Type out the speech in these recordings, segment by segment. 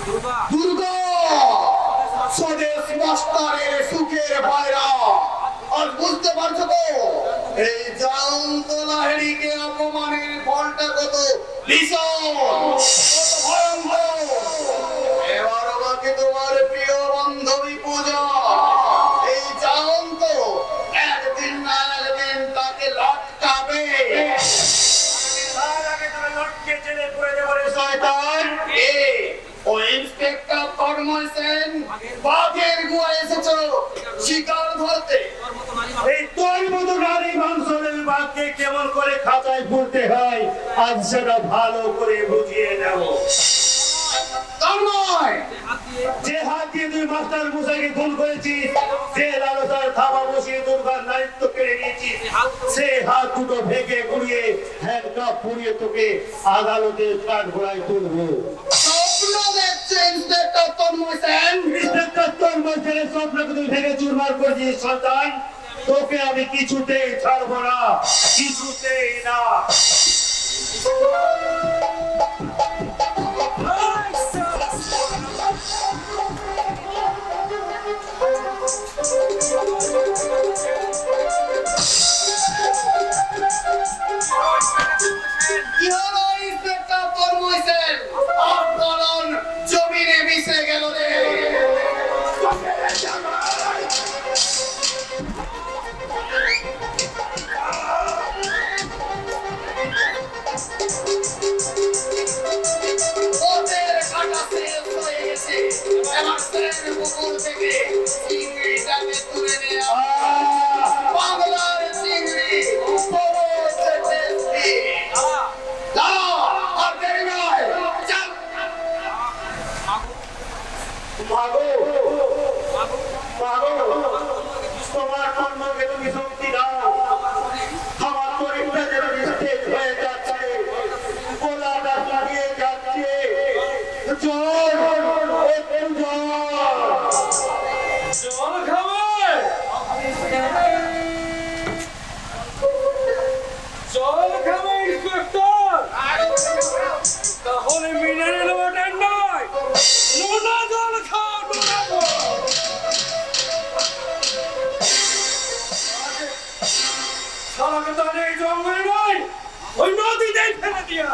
দুর্গা স্বদেশ মাস্টারের সুখের পায়রা। আর বুঝতে পারছো তো এই জায়ন্ত লাহিড়িকে অপমানের ফলটা কত ভীষণ, কত ভয়ঙ্কর। এবার আমাকে তোমার প্রিয় বান্ধবী পূজা এই জায়ন্ত একদিন না একদিন তাকে লটকাবে। তার আগে তুমি লটকে জেলে পুরে দেবো রে শয়তান। ও ইন্সপেক্টর তন্ময় সেন বাঘের গুয়া এসেছো শিকার ধরতে। এই তোর মতো নারী মাংসের বাঘকে কেমন করে খাঁচায় পুরতে হয় আজ সেটা ভালো করে বুঝিয়ে দেব। তন্ময়, যে হাত দিয়ে তুই মাস্টার মশাইকে খুন করেছিস, যে লালসার থাবা বসিয়ে দুর্গার নারীত্ব কেড়ে নিয়েছিস, সে হাত দুটো ভেঙে গুড়িয়ে হ্যান্ডকাপ পুড়িয়ে তোকে আদালতে কাঠ ঘোড়ায় তুলবো। স্বপ্ন দেখছো ইন্সপেক্টর তন্ময় সেন? ইন্সপেক্টর তন্ময় সেনের স্বপ্নকে তুই ভেঙে চুরমার করেছিস সন্তান। তোকে আমি কিছুতেই ছাড়বো না, কিছুতেই না। কি হলো ইন্সপেক্টর তন্ময় সেন? আন্দোলন জমিনে মিশে গেল রে। ওদের কাটা শেষ হয়ে গেছে। এবার সেন পুকুর থেকে চিংড়িটাকে তুলে নেওয়া। বাংলার চিংড়ি বড় টেস্টি। দাঁড়াও, আর দেরি নয়, চল। মাগো, মাগো, তোমার কর্মকে তুমি শক্তি দাও। আমার শরীরটা যেন নিস্তেজ হয়ে যাচ্ছে, গোলাটা লাগিয়ে যাচ্ছে। জল, একটু জল। জল খাবে? জল খাবে ইন্সপেক্টর? তাহলে মিনারেল ওয়াটার নয়, নোনা জল খাও, নোনা জল। শালাকে তাহলে এই জঙ্গলে নয়, ওই নদীতেই ফেলে দিয়া।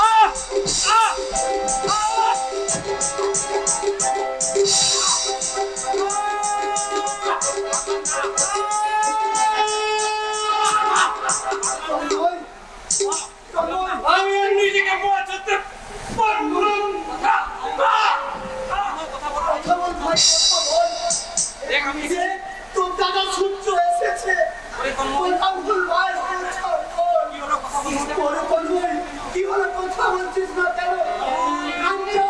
আহ! আহ! আমি আর নিজেকে বাঁচাতে পারবো না। তোর দাদা সূর্য এসেছে। ওই আঙ্গুল বার করেছে। ওরে তন্ময়, কি হলো কথা বলছিস না কেন? কাঞ্চা!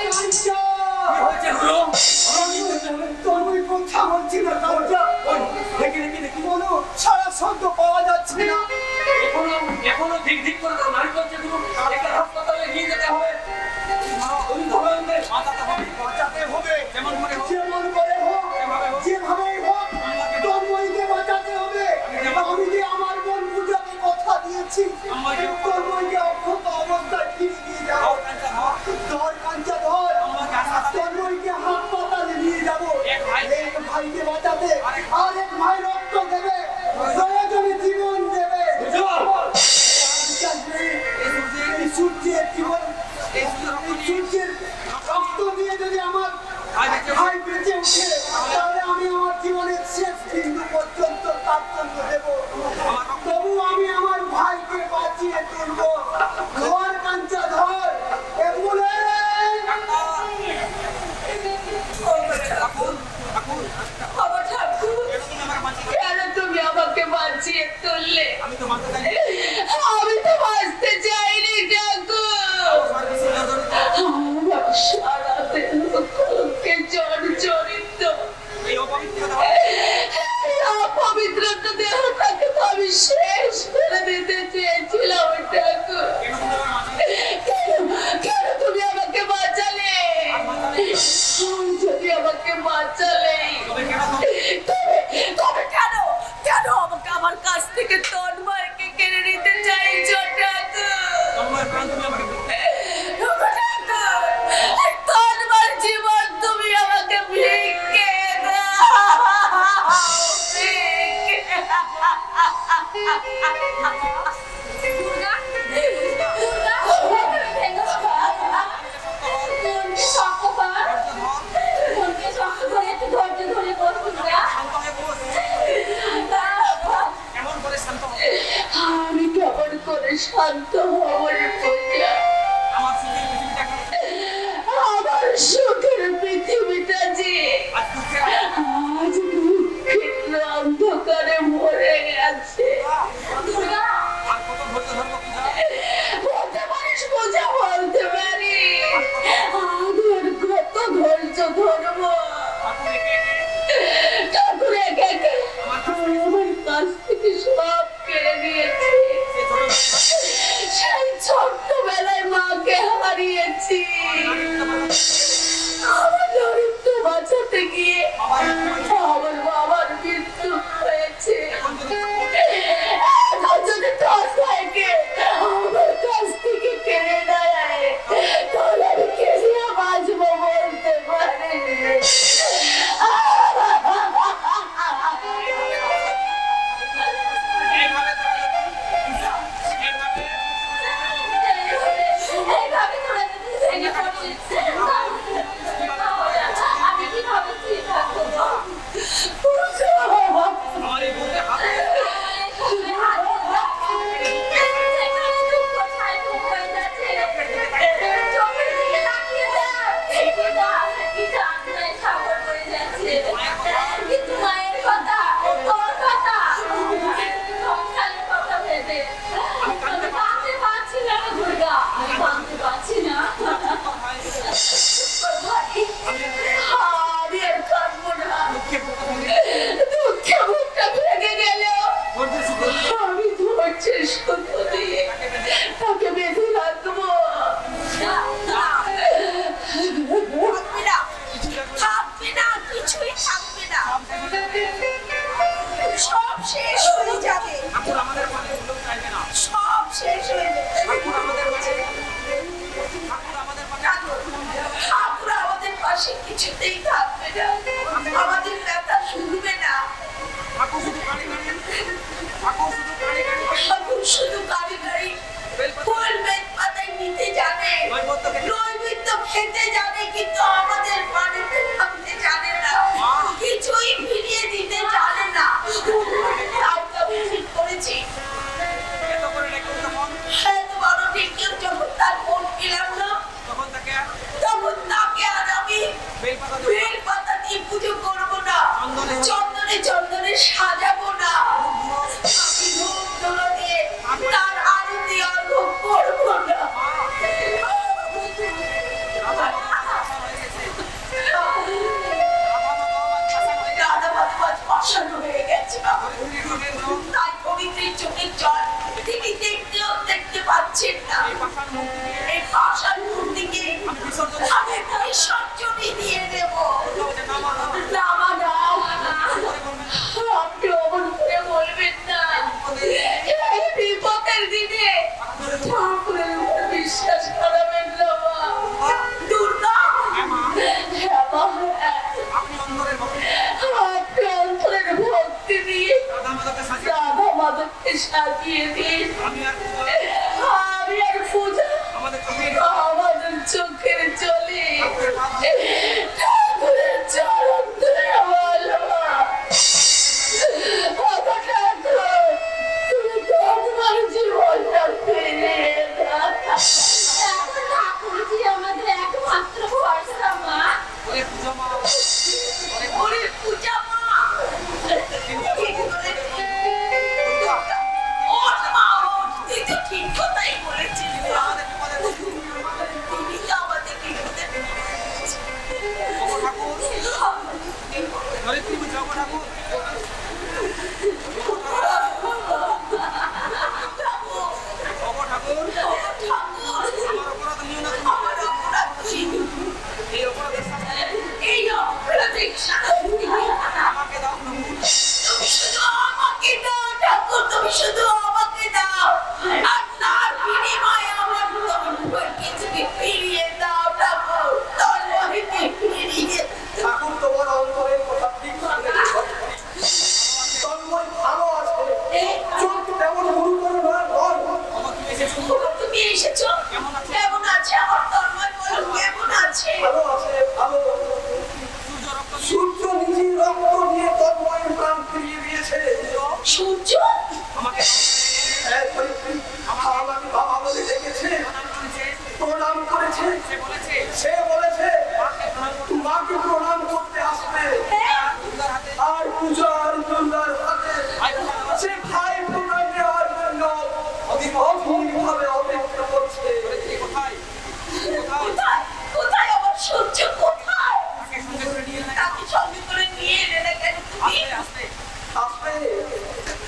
কাঞ্চা! তন্ময় কথা বলছি না কাঞ্চা। দেখি বলো, সারা শব্দ পাওয়া যাচ্ছে না। এখনো ঠিক ঠিক করে নারীগঞ্জে একটা হাসপাতালে নিয়ে যেতে হবে। বাঁচাতে হবে। যেমন করে হোক। যেমন করে হোক, যেভাবেই হোক, তন্ময়কে বাঁচাতে হবে। আমি যে আমার বোন পূজাকে কথা দিয়েছি, তন্ময়কে অক্ষত অবস্থায় ফিরে নিয়ে যাবো। ধর কাঞ্চা ধর, তন্ময়কে হাসপাতালে নিয়ে যাবো। এক ভাইকে বাঁচাতে আর এক ভাই রক্ত দেবে, প্রয়োজনে জীবন দেবে। এই সূর্যের জীবন, এই সূর্যের রক্ত দিয়ে যদি আমার ভাই বেঁচে উঠে, তাহলে আমি আমার জীবনের শেষ বিন্দু পর্যন্ত তার জন্য দেব। তবু আমি আমার ভাইকে বাঁচিয়ে তুলবো। ধর কাঞ্চা ধর, আমার ঠাকুর দুর্গা, দুর্গা, তুমি ভেঙো না। মনকে শক্ত কর। মনকে শক্ত করে একটু ধৈর্য ধরে বস দুর্গা। শান্ত হয়ে বস। কেমন করে শান্ত হবে? আমি কেমন করে শান্ত হব রে পূজা? আমার সুখের পৃথিবীটা কেমন? আমার সুখের পৃথিবীটা যে আজ দুঃখে আজ দুঃখের অন্ধকারে ভরে গেছে। দুর্গা, আর কত ধৈর্য ধরবো পূজা? বলতে পারিস পূজা? বলতে পারি আর কত ধৈর্য ধরবো? ঠাকুর একে একে ঠাকুর একে একে আমার কাছ থেকে সব কেড়ে নিয়েছে। সেই ছোট্টবেলায় মাকে হারিয়েছি। আমার দরিদ্র বাঁচাতে গিয়ে আমার বাবার মৃত্যু হয়েছে। এখন যদি তোর ভাইকে আমার কাছ থেকে কেড়ে নেয় তাহলে আমি কে দিয়ে বাঁচবো বলতে পারি। এইভাবে তোরা পূজা এইভাবে এইভাবে তোরা যদি ভেঙে পড়িস আমি কিভাবে ঠিক থাকবো? আমার এই বুকে হাত কিন্তু মায়ের কথা, তোর কথা, সংসারের কথা ভেবে আমি কাঁদতে পারছি না রে দুর্গা, আমি কাঁদতে পারছি না। আমি আর কাঁদবো না। দুঃখে বুকে দুঃখে বুকটা ভেঙে গেল। ধৈর্য সুখ আমি ধৈর্যের সূত্র দিয়ে তাকে বেঁধে রাখবো। থাকবে না, কিছুই থাকবে না, সব শেষ হয়ে যাবে, ঠাকুর আমাদের মাঝে লোক চাইবে না। সব শেষ হয়ে যাবে। ঠাকুর আমাদের মাঝে ঠাকুর আমাদের মাঝে ঠাকুর আমাদের পাশে কিছুতেই থাকবে না, আমাদের ব্যথা শুনবে না। ঠাকুর শুধু কানে কানে ঠাকুর শুধু কানে কানে ঠাকুর শুধু গাড়ি গাড়ি ফুল বেদ পাতায় নিতে জানে, নৈবেদ্য খেতে জানে, কিন্তু আমাদের বাড়িতে থাকতে জানে না, কিছুই ফিরিয়ে দিতে জানে না। তাই তো আমি ঠিক করেছি, এত করে রেখে তখন এত বড় ডেকেও যখন তার মন পেলাম না, তখন তাকে তখন তাকে আর আমি বেলপাতা দেবো বেল পাতা দিয়ে পুজো করবো না, চন্দনে চন্দনে সাজাবো না, আমি ধূপ ধুলো দিয়ে তার আরতি অর্ঘ করবো না। দাদা বাবা পাশানো হয়ে গেছে বাবা। তাই পবিত্রের চোখের জল তিনি দেখতেও দেখতে পাচ্ছেন না। এই পাষাণ মূর্তিকে আমি বিসর্জনই দিয়ে দেব। না মা, না, আপনি অমন করে বলবেন না। এই বিপদের দিনে ঠাকুরের উপর বিশ্বাস করাবেন না মা। দুর্গা, হ্যাঁ মা, হ্যাঁ। আপনি অন্তরের ভক্ত আপনি অন্তরের ভক্তি দিয়ে রাধা মাধবকে সাজিয়ে রাধা মাধবকে সাজিয়ে দিন। আমি আর পূজা আমি আর পূজা আমাদের চোখে আমাদের চোখের জলে ঠাকুরের চরণ ধরে বলবো, ওগো ঠাকুর, তুমি তোমার জীবনটা ফিরিয়ে দাও। এখন ঠাকুরজি আমাদের একমাত্র ভরসা মা। ওরে পূজা মা ওরে পূজা মা, ঠিক বলেছিস। ওঠ মা, ওঠ, তুই তো ঠিক সূর্য আমাকে হ্যাঁ, ধরিত্রী, আমাকে বাবা বলে ডেকেছে, প্রণাম করেছে। সে বলেছে সে বলেছে মাকে প্রণাম করতে মাকে প্রণাম করতে আসবে হ্যাঁ দুর্গার হাতে আর পূজার দুর্গার হাতে ভাই বোনেরা সে ভাই প্রণাম নেওয়ার জন্য অধীরভাবে অপেক্ষা করছে। বলেছে, কোথায় কোথায় কোথায় কোথায় আমার সূর্য কোথায় তাকে সঙ্গে করে নিয়ে এলে তাকে সঙ্গে করে নিয়ে এলে না কেন তুমি আস্তে আসবে,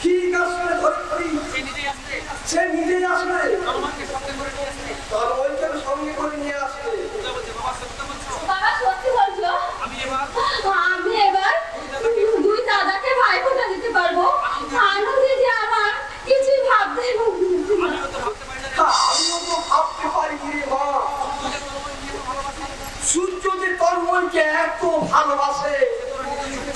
ঠিক আসবে ধরিত্রী, সে নিজেই আসবে সে নিজেই আসবে, আমাকে সঙ্গে করে নিয়ে আসবে তার ওইকে সঙ্গে করে নিয়ে আসবে। পূজা বলছে বাবা সত্য বলছো বাবা সত্যি বলছো আমি এবার আমি এবার দুই দাদাকে ভাই ফোঁটা দিতে পারবো আনন্দে যে আমার কিছুই ভাবতে আমিও তো ভাবতে পারি না রে। আমিও তো ভাবতে পারি রে মা, তুই যে তোর মনে ভালোবাসা সূর্য যে তন্ময়কে এত ভালোবাসে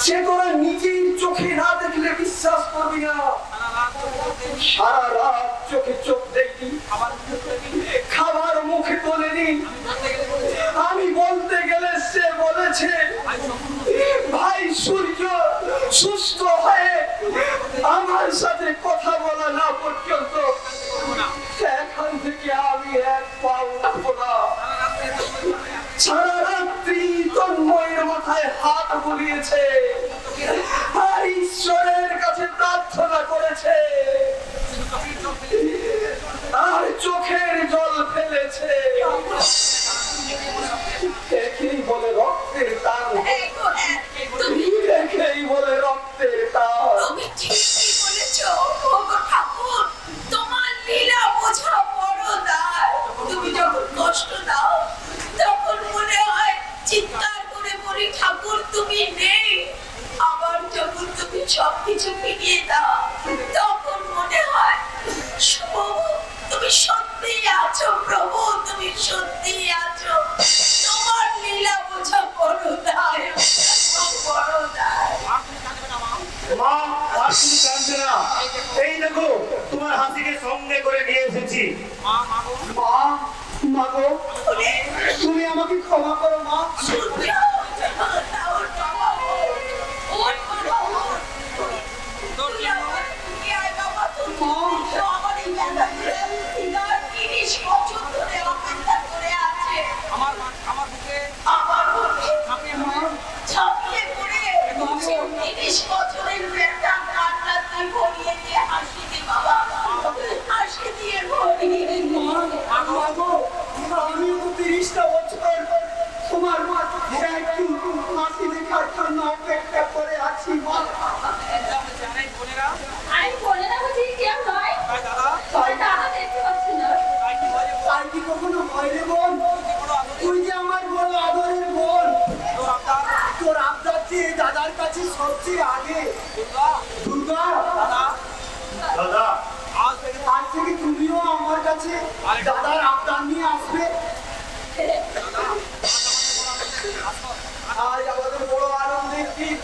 সে তোরা নিজেই চোখে না দেখলে বিশ্বাস করবি না। সারা রাত চোখে সারা রাত চোখে চোখ দেখি, আবার মুখে করে দিন খাবার মুখে তোলেনি। আমি বলতে গেলে বলেছে আমি বলতে গেলে সে বলেছে ভাই সম্পূর্ণ ভাই সূর্য সুস্থ হয়ে আমার সাথে কথা বলা না পর্যন্ত করবো না এখান থেকে আমি এক পাও উঠবো না। সারা রাত্রে সারা রাত্রি তন্ময়ের মাথায় হাত বুলিয়েছে আর ঈশ্বরের কাছে প্রার্থনা করেছে আর চোখের জল ফেলেছে। দেখেই বলে রক্তের টান, তুমি দেখেই বলে রক্তের টান। তুমি ঠিকই বলেছো ওগো ঠাকুর তোমার লীলা বোঝা বড় দায় তুমি যখন কষ্ট দাও তখন মনে হয় চিৎকার করে বলি ঠাকুর তুমি নেই আবার যখন তুমি সবকিছু ফিরিয়ে দাও তখন মনে হয় প্রভু তুমি সত্যি আছো প্রভু তুমি সত্যি আছো তোমার লীলা বোঝা বড় দায় বড় দায় আর তুমি কাঁদবে না মা মা আর তুমি কাঁদবে না, এই দেখো তোমার হাসিকে সঙ্গে করে নিয়ে এসেছি। মা মা গো মা, মা গো, তুমি আমাকে ক্ষমা করো মা। তোর জন্য আমার আমার বুকে ঝাঁপিয়ে পড়ে মা গো, আমিও তো 30টা বছর তোমার একটু হাসি দেখার জন্য অপেক্ষা করে আছি মা। যা বলছে আরে বোনেরা আমি বলে না বুঝি কেউ নয় তাই দাদা তোমার দাদা দেখতে পাচ্ছি না তাই কি হয় রে তাই কি কখনো হয় রে বোন? বড় আদর তুই যে আমার বড় আদরের বোন, তোর আবদার তোর আবদার চেয়ে দাদার কাছে সবচেয়ে আগে। দুর্গা দুর্গা, দাদা দাদা আজ থেকে আজ থেকে তুমিও আমার কাছে দাদার আবদার নিয়ে আসবে। আজ আমাদের বড় আনন্দের দিন,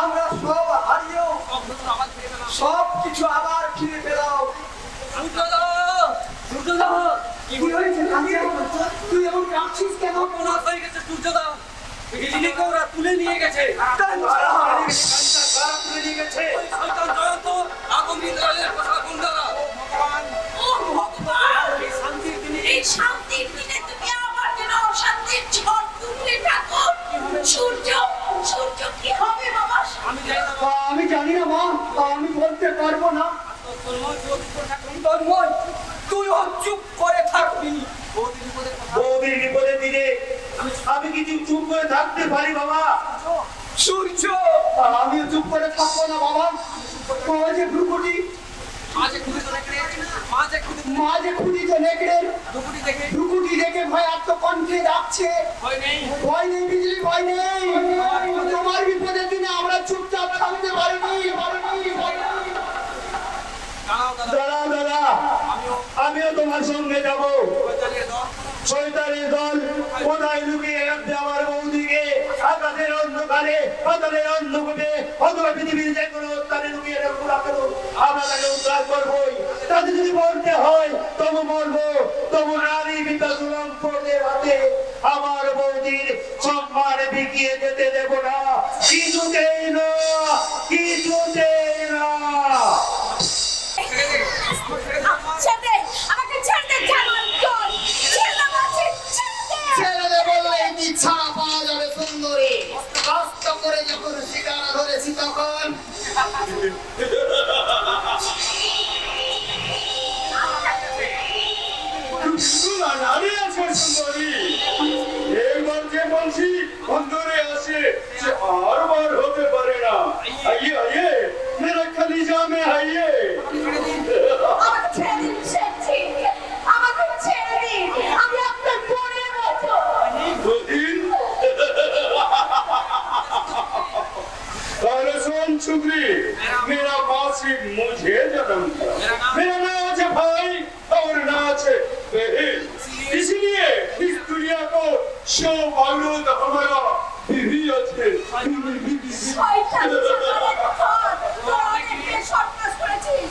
আমরা সব হারিয়েও সব নতুন আবার ফিরে পেলাম সব কিছু আবার ফিরে পেলাম। সূর্যদা কি হয়েছে কাঁদছিস? তুই এমন কাঁদছিস কেন? অপরাধ হয়ে গেছে সূর্যদা রিজিকে ওরা তুলে নিয়ে গেছে কাঁদছিস? কারা তুলে নিয়ে গেছে? শয়তান জয়ন্ত আগুন ইন্দ্রালের কথা গুন্ডারা ভগবান ও ভগবান এই শান্তির দিনে এই শান্তির দিনে তুমি আমার জন্য অশান্তির ঝড় তুললে ঠাকুর সূর্য সূর্য কি হবে বাবা আমি জানি না বাবা, আমি জানি না মা, আমি বলতে পারবো না। তোর মন চোখ করে থাকবেন তন্ময়, তুইও চুপ করে থাকবি। বহুত বিপদের কথা বৌদির বিপদের দিনে আমি কিছু চুপ করে থাকতে পারি বাবা? সূর্য, আমিও চুপ করে থাকবো না বাবা। মা যে ভ্রুকুটি, মাঝে খুঁজে তো রেখে মাঝে খুঁজে মা যে খুঁটিতে নেকড়ের দুপুরি দেখে ভ্রুকুটি দেখে ভয় আত্মকণ্ঠে ডাকছে। ভয় নেই ভয় নেই বিজলি, ভয় নেই। তোমার বিপদের দিনে আমরা চুপচাপ থাকতে পারিনি। দাঁড়াও দাদা দাঁড়া দাদা, আমিও আমিও তোমার সঙ্গে যাব। শয়তানের দল শয়তানের দল কোথায় লুকিয়ে রাখবে আমার বৌদিকে? আকাশের অন্ধকারে, পাতালের অন্ধকারে, অথবা পৃথিবীর যে কোনো স্থানে লুকিয়ে রাখবো না কেন, আমরা তাকে উদ্ধার করবোই। তাতে যদি বলতে হয় তবু বলবো, তবু নারী পিতা দুরন্তদের হাতে আমার বৌদির সম্মান বিকিয়ে যেতে দেব না, কিছুতেই না, কিছুতেই না। করেছি তখন নারী আছে সুন্দরী, একবার যে বংশী অন্তরে আসে সে আর বার হতে পারে না। আইয়ে আইয়ে মেরা খলিজা মে আইয়ে। আমাকে ছেড়ে দিন শেঠজি, আমাকে ছেড়ে দিন, আমি আপনার বোনের মতো। দুদিন তাহলে শোন छुगली, मेरा मासी मुझे जन्म दिया, मेरा नाम है भाई और नाच है बहन, इसलिए इस दुनिया को सौभाग्यवत हमारा बीवी আছে। শয়তান জানোয়ারের দল, তোরা অনেক বেশি সর্বনাশ করেছিস,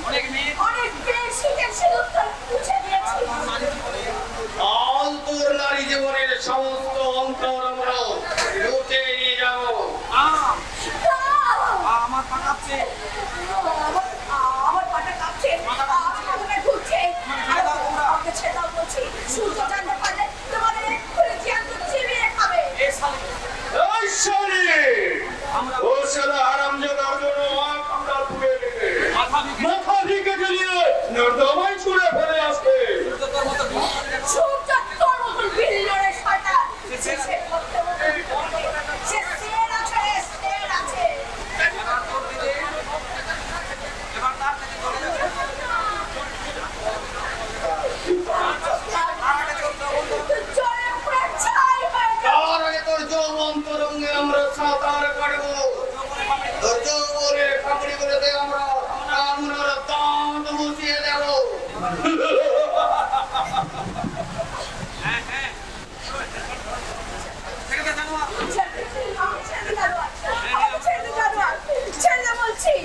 অনেক বেশি সিঁদুর তোর মুছে দিয়েছিস। আজ তোর নারী জীবনের সমস্ত অন্তর আমরা লুটে নিয়ে যাবো। আমার পা কাঁপছে। আমার পাটা কাঁপছে, আমার মাথাটা ঘুরছে। আমাকে ছেড়ে দাও বলছি, সূর্য জানতে পারলে তোমাদের এক্ষুনি জ্যান্ত চিবিয়ে খাবে। এ শালি, এই শালি, ও শালা হারামজাদার জন্য আঁখ আমরা পুড়ে দেবে। মাথা দিকে জ্বলিয়ে নর্দমায় ছুঁড়ে ফেলে আসবে। তোর মতো সূর্য তোর মতন বিল্লরে শয়তান। সে করতে মতো সে শের আছে, শের আছে। এবার তোর দিকে, এবার তার থেকে চলে যাবে। জলে পুরো ছাই হয়ে যাবে। তার আগে তোর যৌবন তরঙ্গে আমরা সাঁতার কাটবো। তোর যৌবনের ফাঁকড়িগুলোতে আমরা কামনার দাঁত বসিয়ে দেবো। হ্যাঁ, হ্যাঁ। ছেড়ে দে জানোয়ার। ছেড়ে দে জানোয়ার, ছেড়ে দে জানোয়ার, ছেড়ে দে বলছি।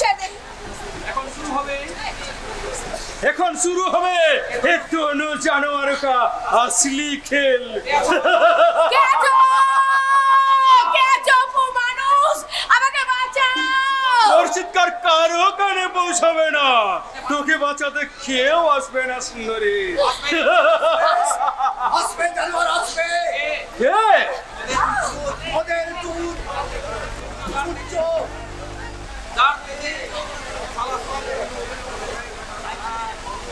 ছেড়ে দে। এখন শুরু হবে। এখন শুরু হবে একটু জানোয়ার কা আসলি খেল। কেচো মানুষ, আমাকে বাঁচাও। তোর চিৎকার কারো কানে পৌঁছাবে না, তোকে বাঁচাতে কেউ আসবে না সুন্দরী। আসবে জানোয়ার আসবে, কে? ওদের দুধ সূর্য যার দিকে শালা সব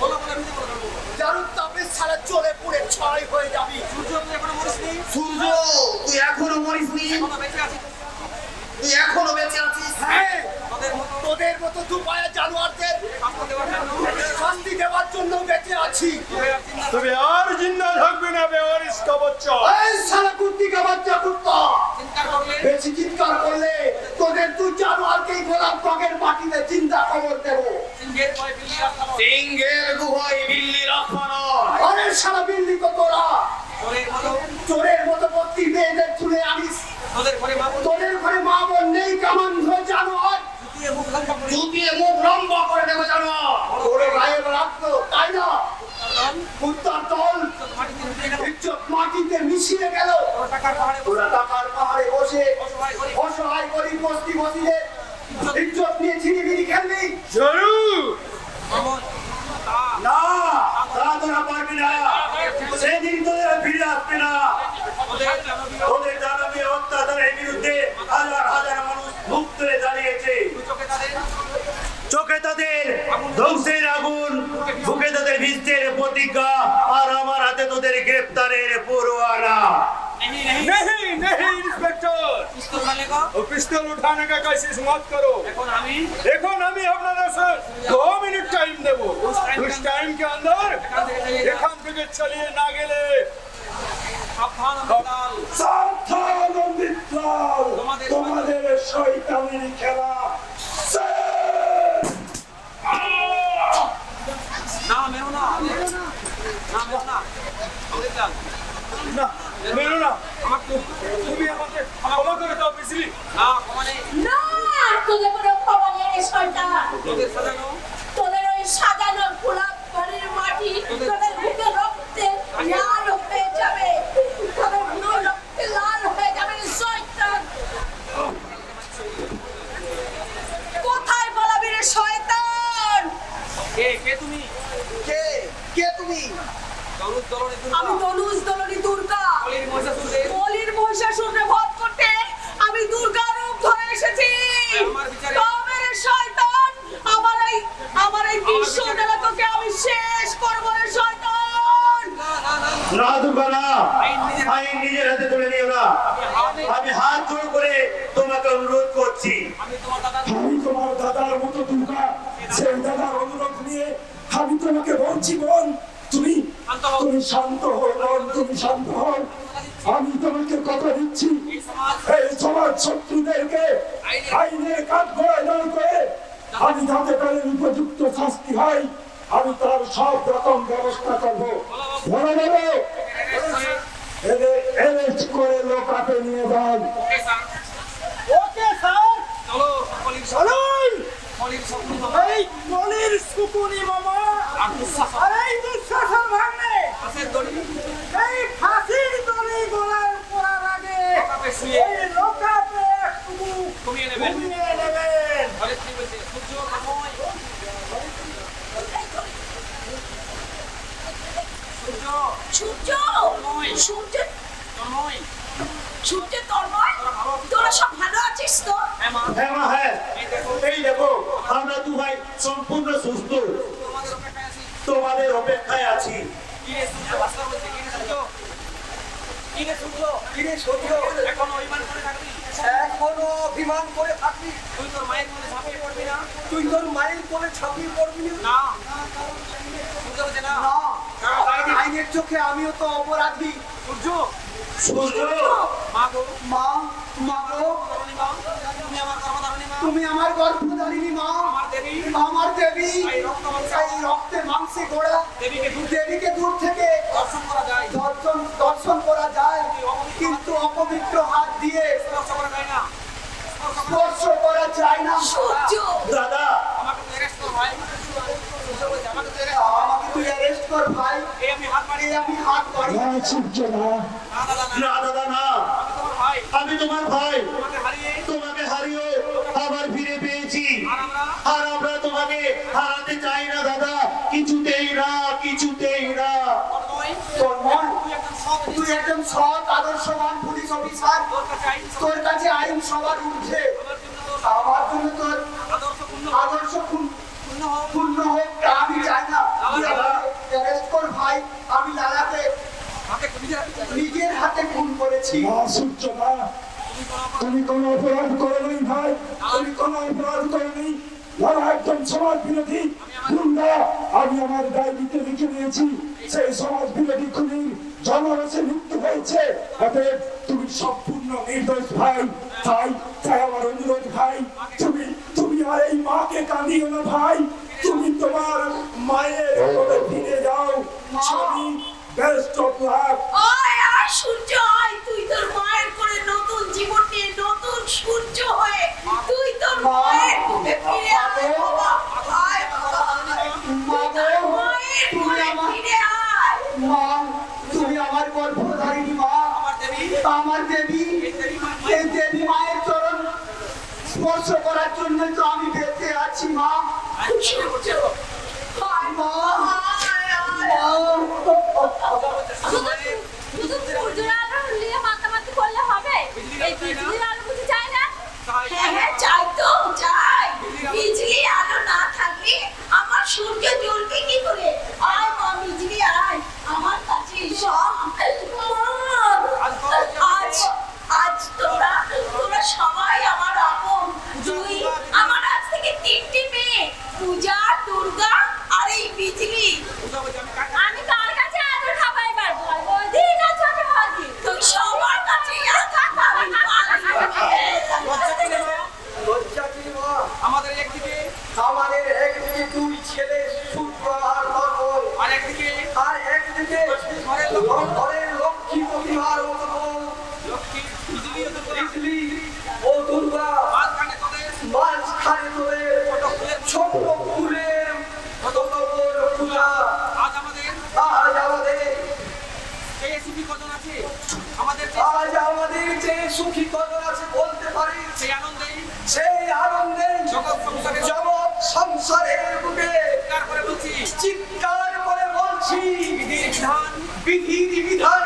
বলো বলে ভিজে বলো। যারুর তাপে সারা চলে পুড়ে ছাই হয়ে যাবি। সূর্য তুই এখনো মরিসনি, সূর্য তুই এখনো মরিসনি, এখনো বেঁচে আছিস। তুই এখনো বেঁচে আছিস। হ্যাঁ, তোদের মতো তোদের মতো দুপায়া জানোয়ারদের শাস্তি দেওয়ার জন্য শাস্তি দেওয়ার জন্য বেঁচে আছি। তোকে আর চিন্তা তবে আর জিন্দা থাকবে না বেওয়ারিস কা বাচ্চা। এই সারা কুত্তি কা বাচ্চা কুত্তা, চিন্তা করলে বেশি চিৎকার করলে তোদের দুই জানোয়ারকেই গোলাপ বাগের মাটিতে চিন্তা খবর দেবো। সিংহের ভয় বিল্লি রাস্তা নয়। সিংহের গুহায় বিল্লি রাখা নয়। আরে সারা বিল্লি তো তোরা তোদের মতো চোরের মতো ভর্তি মেয়েদের তুলে আনিস। তোদের ঘরে মা বোন তোদের ঘরে মা বোন নেই, কেমন ধরে জানোয়ার দিয়ে মুখ লম্বা করে জুতিয়ে মুখ লম্বা করে দেবো জানো। ওরে গায়ে রাখলো, তাই না? কুত্তার দল মাটিতে লুটিয়ে গেল। ইজ্জত মাটিতে মিশিয়ে গেল। ওরা টাকার পাহাড়ে ওরা টাকার পাহাড়ে বসে অসহায় করে অসহায় গরিব বস্তি বসিলে ইজ্জত নিয়ে ছিনিমিনি খেলবি। জরুর মামন তা না, তা তোরা পারবি না। সেদিন তোদের ফিরে আসবে না। ওদের জানবীয় তোদের দানবীয় অত্যাচারের বিরুদ্ধে হাজার হাজার মানুষ মুখ তুলে দাঁড়িয়েছে। চোখে তাদের চোখে তাদের ধ্বংসের আগুন, বুকে তাদের ভিস্তের প্রতিজ্ঞা, আর আমার হাতে তোদের গ্রেপ্তারের পরোয়ানা। नहीं नहीं नहीं नहीं इंस्पेक्टर, पिस्तौल डाले को वो पिस्तौल उठाने का कोशिश मत करो। এখন আমি देखो আমি আপনাদের স্যার 2 মিনিট টাইম দেবো। उस टाइम के अंदर এখান থেকে চালিয়ে না গেলে সাবধান আমদাল সাবধান মিত্রাল, তোমাদের শয়তানের খেলা শেষ। না মেরো না মেরো না আমাদের চাল না মেরো না, আমাকে তুমি আমাকে ক্ষমা করে দাও বিজলি। না কমানে না, তোদের কোনো ক্ষমা নেই রে শয়তান। তোদের সাজানো তোদের ওই সাজানো গোলাপ বাড়ির মাটি তোদের বুকে রক্তে লাল হয়ে যাবে, তোদের বুকে রক্তে লাল হয়ে যাবে রে শয়তান। হাত জোড় করে তোমাকে অনুরোধ করছি। আমি তোমার দাদা আমি তোমার দাদার মতো দুর্গা, সেই দাদার অনুরোধ নিয়ে আমি তোমাকে বলছি বোন, তুমি শান্ত হও। তুমি শান্ত হও বোন, তুমি শান্ত হও। আমি তোমাকে কথা দিচ্ছি, এই সমাজ এই সমাজ শত্রুদেরকে আইনের কাঠগড়ায় দাঁড় করে আমি যাতে তাদের উপযুক্ত শাস্তি হয়, আমি তার সব রকম ব্যবস্থা করবো। বলো বলো, এদের অ্যারেস্ট করে লোকাতে নিয়ে যান। ওকে স্যার, ওকে স্যার, চলো সকলের চলুন। সকলের সকল বাবা এই মনির সুকুনি মামা, আর দুঃসাহ আর এই দুঃশাসন ভাঙবে, হাসের দড়ি এই ফাঁসির দড়ি গলায় পড়ার আগে লোকাপে শুয়ে এই লোকাপে একটু কমিয়ে নেবেন। ঘুমিয়ে নেবেন। ঘরে কি বলছে সূর্য কাময় সূর্য সূর্য নয় সূর্য নয় সূর্য তন্ময়, তোরা সব ভালো আছিস তো? হ্যাঁ মা হ্যাঁ মা, হ্যাঁ। এই দেখো এই দেখো, আমরা দু ভাই সম্পূর্ণ সুস্থ, তোমাদের অপেক্ষায় আছি। তোমাদের অপেক্ষায় আছি। কি রে সূর্য ভাস্কর বলছে, কি রে সূর্য, কি রে সূর্য, কি রে সূর্য, এখনো অভিমান করে থাকবি? এখনো অভিমান করে থাকবি? তুই তোর মায়ের মনে ঝাঁপিয়ে পড়বি না? তুই তোর মায়ের কোলে ছাপিয়ে পড়বি না? না সূর্য বলছে না না, আইনের চোখে আমিও তো অপরাধী। সূর্য সূর্য, মা গো মা, মা গো, ধরণী মা, তুমি আমার গর্ভধারণী মা, তুমি আমার গর্ভধারিণী মা, আমার দেবী, আমার দেবী। এই রক্ত মাংস এই রক্তে মাংসে গোড়া দেবীকে দূর থেকে দর্শন করা যায়, দর্শন করা যায়, কিন্তু অপবিত্র হাত দিয়ে স্পর্শ করা যায় না। স্পর্শ করা যায় না। সূর্য দাদা, আমাকে তো arrest করো ভাই। সূর্য বলছে, আমাকে তো arrest করো। আমাকে তুই অ্যারেস্ট কর ভাই, এই আমি হাত বাড়িয়ে, আমি হাত বাড়ি। না সূর্য না, না দাদা না, না দাদা না, আমি তোমার ভাই, আমি তোমার ভাই, তোমাকে হারিয়ে তোমাকে হারিয়ে আবার ফিরে পেয়েছি, আর আমরা আর আমরা তোমাকে হারাতে চাই না দাদা, কিছুতেই না, কিছুতেই না। তন্ময়, তন্ময়, তুই একজন সৎ, তুই একজন সৎ আদর্শবান পুলিশ অফিসার, তোর কাছে আইন তোর কাছে আইন সবার ঊর্ধ্বে। আমার জন্য তোর আমার জন্য তোর আদর্শ পূর্ণ আদর্শ পূর্ণ হোক। পূর্ণ হোক, তা আমি চাই না। তুই আমাকে অ্যারেস্ট কর ভাই, আমি লালাকে হাতে খুঁজে রাখতে চাই। নিজের হাতে খুন করেছি। না সূর্য না, তুমি কোনো অপরাধ করোনি ভাই, তুমি কোনো অপরাধ করোনি। লালা একজন সমাজ বিরোধী গুন্ডা, আমি আমার ডায়েরিতে লিখে নিয়েছি সেই সমাজ বিরোধী খুনির জনরসে মৃত্যু হয়েছে। অতএব তুমি সম্পূর্ণ নির্দোষ ভাই, তাই তাই আমার অনুরোধ ভাই, তুমি তুমি আর এই মাকে কাঁদিও না ভাই, তুমি তোমার মায়ের কোলে ফিরে যাও। ছবি বেস্ট অফ লাক। আয় আয় সূর্য আয়, তুই তোর মায়ের করে নতুন জীবন নিয়ে নতুন সূর্য হয়ে তুই তোর মায়ের বুকে ফিরে আয় বাবা, আয় বাবা, তুই তোর মায়ের কোলে ফিরে আয়। মা, তুমি আমার গর্ভধারিণী মা, আমার দেবী, আমার দেবী। এই দেবী মা, এই দেবী মায়ের চরণ স্পর্শ করার জন্য তো আমি বেঁচে আছি মা। সূর্য আয় মা, আয় আয়। শুধু সূর্যের আলো নিয়ে মাতামাতি করলে হবে? এই পৃথিবীর আলো বুঝি চাই না? হ্যাঁ হ্যাঁ চাই তো চাই, বিজলি আলো না থাকলে আমার সূর্য জ্বলবে কি করে? আয় মা বিজলি আয় আমার কাছে এসো। আজ আজ তোরা তোরা সবাই আমার আপন। তুই আমার আজ থেকে 3টে মেয়ে, পূজা, দুর্গা আর এই বিজলি। পূজা বলছে আমি কাকে আমি কার কাছে আদর খাবো এবার বল? ওদের কাছে আমি ভাগি। তুই সবার কাছে লজ্জা কি রে মা? লজ্জা কি মা? আমাদের একদিকে আমাদের একদিকে দুই ছেলে সূর্য আর তন্ময়, আর একদিকে আর একদিকে ঘরের লোক ঘরের লক্ষ্মী প্রতিভার মতো লক্ষ্মী বিজলি ও দুর্গা। বিজলি ও দুর্গা। মাঝখানে তোদের মাঝখানে তোদের ছোট ফুলের মতো বড় পূজা। আজ আমাদের আজ আমাদের ACP কজন আছে? আমাদের আজ আমাদের যে সুখী কজন আছে বলতে পারি, সেই আনন্দেই সেই আনন্দে জগৎ সংসারে জগৎ সংসারের বুকে চিৎকার করে বলছি, চিৎকার করে বলছি, বিধির বিধান বিধির বিধান